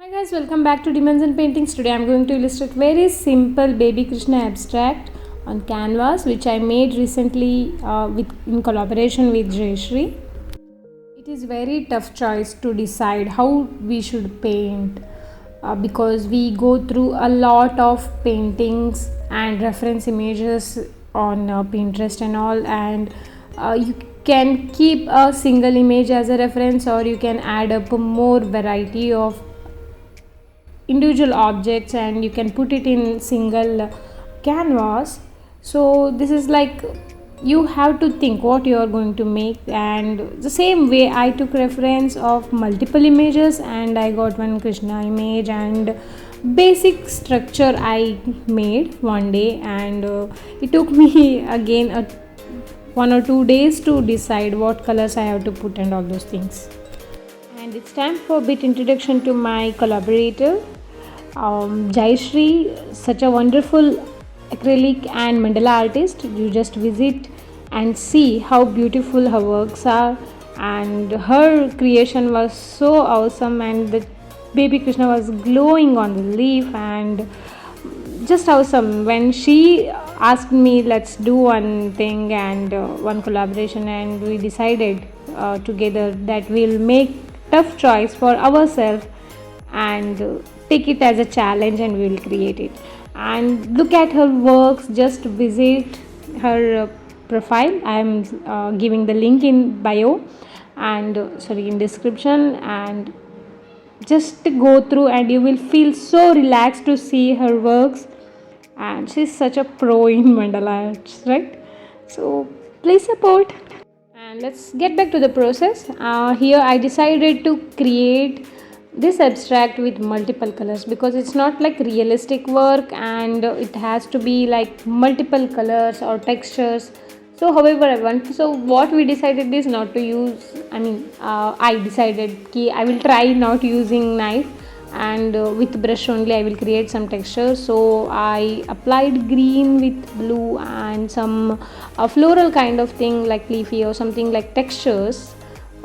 Hi guys, welcome back to DManZen paintings. Today I'm going to illustrate very simple baby Krishna abstract on canvas which I made recently in collaboration with Jayashree. It is very tough choice to decide how we should paint because we go through a lot of paintings and reference images on Pinterest and all, and you can keep a single image as a reference, or you can add up more variety of individual objects and you can put it in single canvas. So this is like you have to think what you are going to make, and the same way I took reference of multiple images and I got one Krishna image and basic structure I made one day, and it took me again 1 or 2 days to decide what colors I have to put and all those things. And it's time for a bit introduction to my collaborator, Jayashree, such a wonderful acrylic and mandala artist. You just visit and see how beautiful her works are, and her creation was so awesome, and the baby Krishna was glowing on the leaf and just awesome. When she asked me let's do one thing and one collaboration, and we decided together that we'll make tough choice for ourselves and take it as a challenge and we will create it. And look at her works, just visit her profile. I am giving the link in bio and in description, and just go through and you will feel so relaxed to see her works. And she's such a pro in mandala arts, right? So please support. And let's get back to the process. Here I decided to create this abstract with multiple colors because it's not like realistic work and it has to be like multiple colors or textures. So however I want, so what we decided is not to use, I decided ki I will try not using knife, and with brush only I will create some texture. So I applied green with blue and some floral kind of thing like leafy or something like textures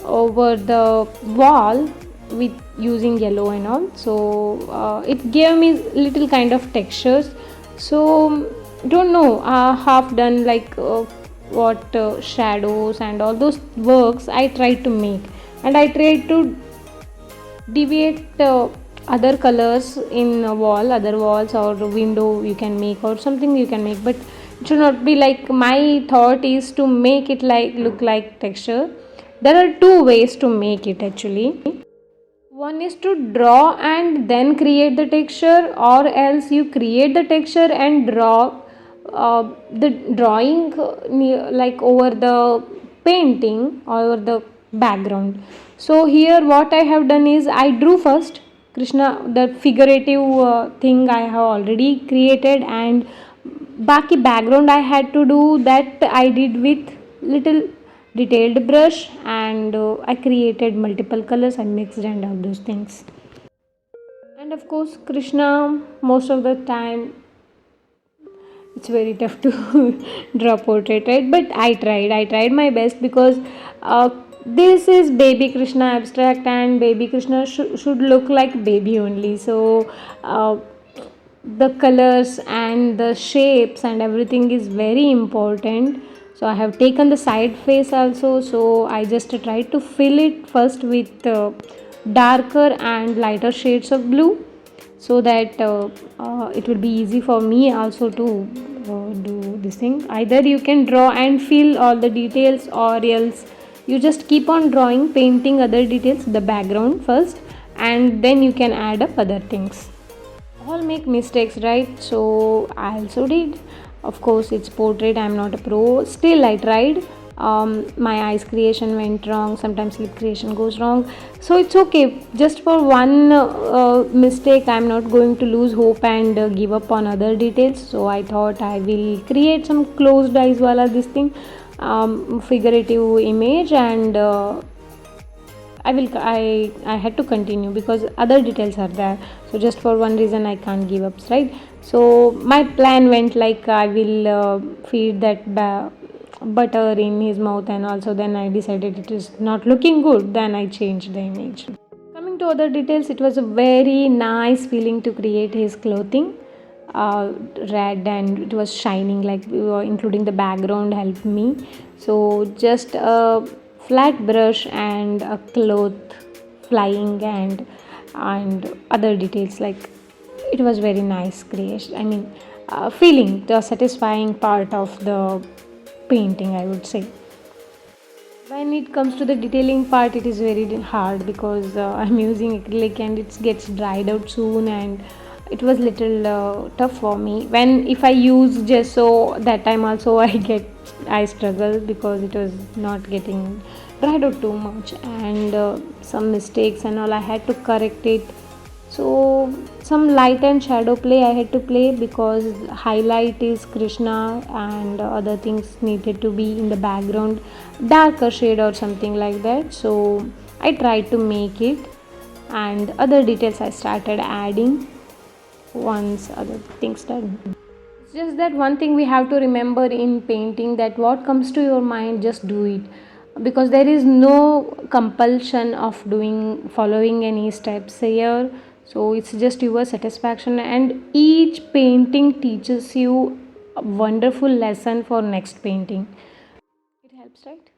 over the wall with using yellow and all. So it gave me little kind of textures. So don't know, half done like what shadows and all those works I tried to make, and I tried to deviate other colors in a wall, other walls or window you can make or something you can make, but it should not be like, my thought is to make it like look like texture. There are two ways to make it actually. One is to draw and then create the texture, or else you create the texture and draw the drawing like over the painting or the background. So here what I have done is I drew first Krishna, the figurative thing I have already created, and baki background I had to do that I did with little detailed brush, and I created multiple colors and mixed and all those things. And of course Krishna, most of the time it's very tough to draw portrait, right? But I tried my best because this is baby Krishna abstract, and baby Krishna should look like baby only. So the colors and the shapes and everything is very important. So I have taken the side face also, so I just tried to fill it first with darker and lighter shades of blue, so that it will be easy for me also to do this thing. Either you can draw and fill all the details, or else you just keep on drawing, painting other details, the background first, and then you can add up other things. All make mistakes, right? So I also did. Of course it's portrait, I'm not a pro, still I tried. My eyes creation went wrong, sometimes lip creation goes wrong, so it's okay. Just for one mistake I'm not going to lose hope and give up on other details. So I thought I will create some closed eyes wala this thing, figurative image, and I had to continue because other details are there. So just for one reason I can't give up, right? So my plan went like I will feed that butter in his mouth, and also then I decided it is not looking good, then I changed the image. Coming to other details, it was a very nice feeling to create his clothing, red, and it was shining, like including the background helped me. So just a flat brush and a cloth flying and other details, like it was very nice creation. I mean, feeling the satisfying part of the painting, I would say. When it comes to the detailing part, it is very hard because I'm using acrylic and it gets dried out soon, and it was little tough for me. When if I use gesso, that time also I struggle because it was not getting dried out too much, and some mistakes and all I had to correct it. So some light and shadow play I had to play because highlight is Krishna and other things needed to be in the background, darker shade or something like that. So I tried to make it, and other details I started adding once other things done. It's just that one thing we have to remember in painting, that what comes to your mind, just do it, because there is no compulsion of following any steps here. So it's just your satisfaction, and each painting teaches you a wonderful lesson for next painting. It helps, right?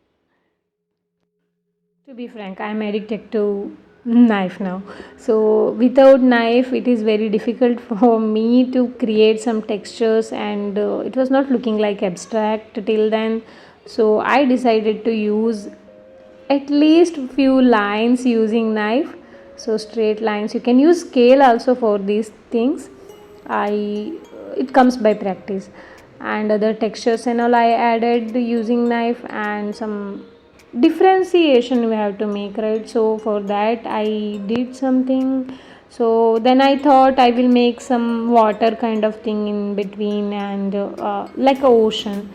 To be frank, I am addicted to knife now. So without knife, it is very difficult for me to create some textures, and it was not looking like abstract till then. So I decided to use at least few lines using knife. So straight lines, you can use scale also for these things. It comes by practice, and other textures and all I added using knife, and some differentiation we have to make, right? So for that I did something. So then I thought I will make some water kind of thing in between, and like a ocean.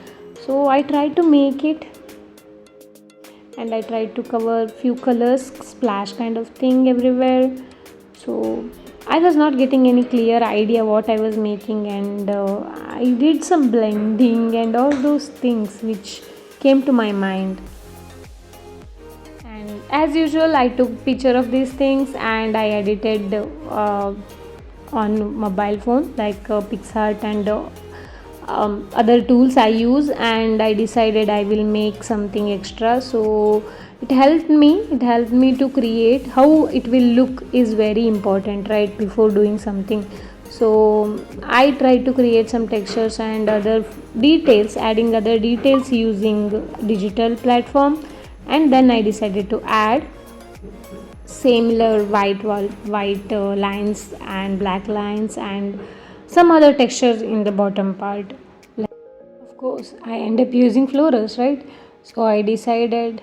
So I tried to make it, and I tried to cover few colors, splash kind of thing everywhere. So I was not getting any clear idea what I was making, and I did some blending and all those things which came to my mind. And as usual, I took picture of these things and I edited on mobile phone, like PixArt and other tools I use, and I decided I will make something extra. So it helped me to create. How it will look is very important, right, before doing something. So I tried to create some textures and other details, adding other details using digital platform, and then I decided to add similar white lines and black lines and some other textures in the bottom part. Of course, I end up using florals, right? So I decided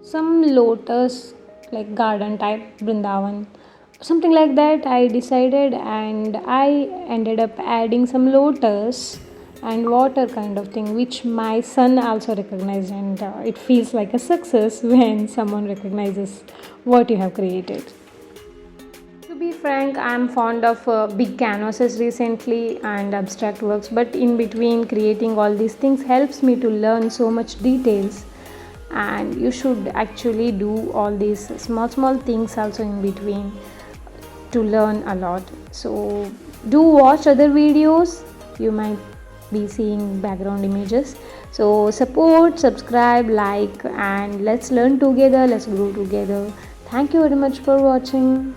some lotus, like garden type, Brindavan, something like that I decided, and I ended up adding some lotus and water kind of thing, which my son also recognized, and it feels like a success when someone recognizes what you have created. To be frank, I am fond of big canvases recently and abstract works, but in between creating all these things helps me to learn so much details, and you should actually do all these small things also in between to learn a lot. So do watch other videos, you might be seeing background images. So support, subscribe, like, and let's learn together, let's grow together. Thank you very much for watching.